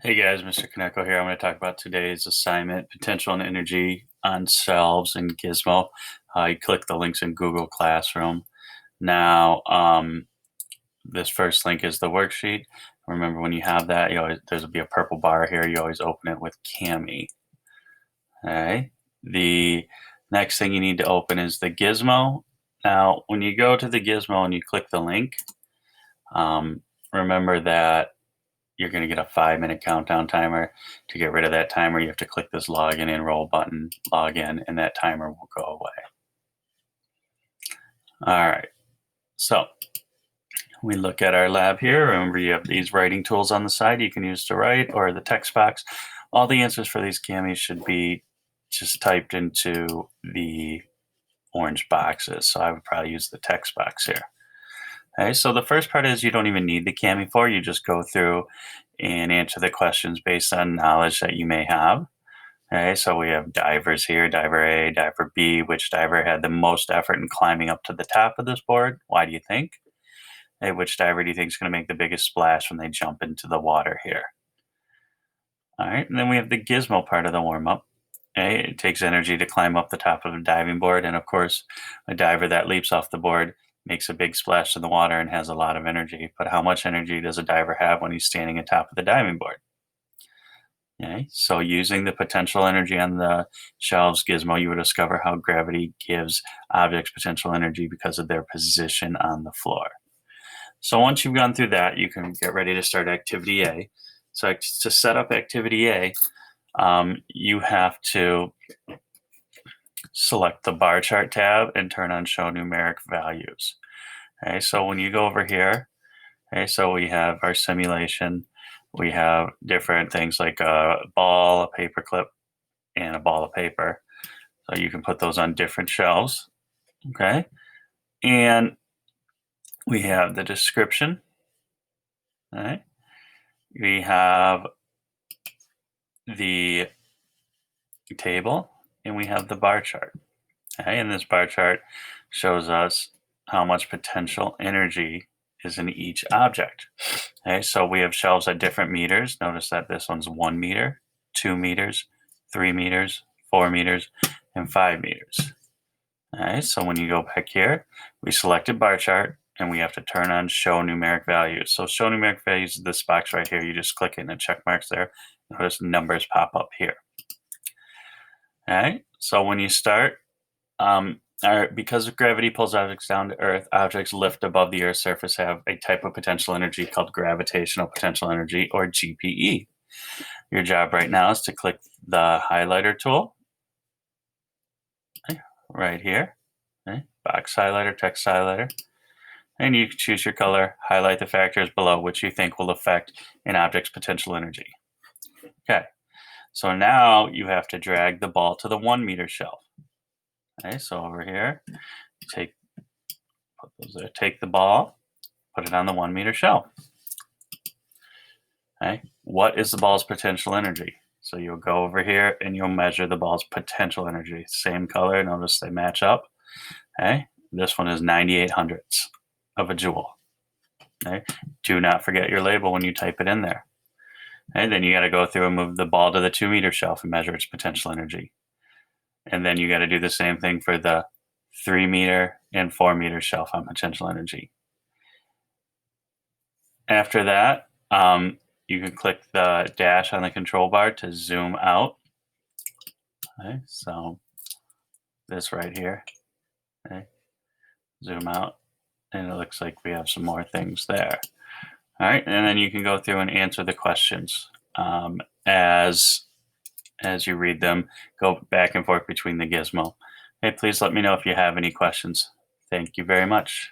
Hey guys, Mr. Kaneko here. I'm going to talk about today's assignment, potential and energy on shelves in Gizmo. You click the links in Google Classroom. Now, this first link is the worksheet. Remember, when you have that, there's will be a purple bar here. You always open it with Cami. Okay. The next thing you need to open is the Gizmo. Now, when you go to the Gizmo and you click the link, remember that you're going to get a 5-minute countdown timer. To get rid of that timer, you have to click this login and enroll button, log in, and that timer will go away. All right, so we look at our lab here. Remember, you have these writing tools on the side you can use to write, or the text box. All the answers for these Camis should be just typed into the orange boxes. So I would probably use the text box here. Okay, so the first part is you don't even need the Cami for. You just go through and answer the questions based on knowledge that you may have. Okay, so we have divers here, diver A, diver B. Which diver had the most effort in climbing up to the top of this board? Why do you think? Okay, which diver do you think is going to make the biggest splash when they jump into the water here? All right, and then we have the gizmo part of the warm-up. Okay, it takes energy to climb up the top of a diving board, and of course, a diver that leaps off the board makes a big splash in the water and has a lot of energy. But how much energy does a diver have when he's standing on top of the diving board? Okay, so using the potential energy on the shelves gizmo, you would discover how gravity gives objects potential energy because of their position on the floor. So once you've gone through that, you can get ready to start activity A. So to set up activity A, you have to select the bar chart tab and turn on show numeric values. Okay, so when you go over here, okay, so we have our simulation. We have different things like a ball, a paper clip, and a ball of paper. So you can put those on different shelves. Okay, and we have the description. All right, we have the table, and we have the bar chart. Okay, and this bar chart shows us how much potential energy is in each object. Okay, so we have shelves at different meters. Notice that this one's 1 meter, 2 meters, 3 meters, 4 meters, and 5 meters. All right, so when you go back here, we selected bar chart, and we have to turn on show numeric values. So show numeric values is this box right here. You just click it and it check marks there. Notice numbers pop up here. All right, so when you start, because gravity pulls objects down to Earth, objects lift above the Earth's surface have a type of potential energy called gravitational potential energy, or GPE. Your job right now is to click the highlighter tool right here, okay, box highlighter, text highlighter, and you can choose your color, highlight the factors below which you think will affect an object's potential energy. Okay, so now you have to drag the ball to the 1 meter shelf. Okay, so over here, take the ball, put it on the 1 meter shelf. Okay, what is the ball's potential energy? So you'll go over here and you'll measure the ball's potential energy. Same color, notice they match up. Okay, this one is 98 hundredths of a joule. Okay, do not forget your label when you type it in there. Okay, then you got to go through and move the ball to the 2 meter shelf and measure its potential energy. And then you got to do the same thing for the 3 meter and 4 meter shelf on potential energy. After that, you can click the dash on the control bar to zoom out. Okay, so this right here. Okay, zoom out, and it looks like we have some more things there. All right, and then you can go through and answer the questions as you read them. Go back and forth between the gizmo. Hey, please let me know if you have any questions. Thank you very much.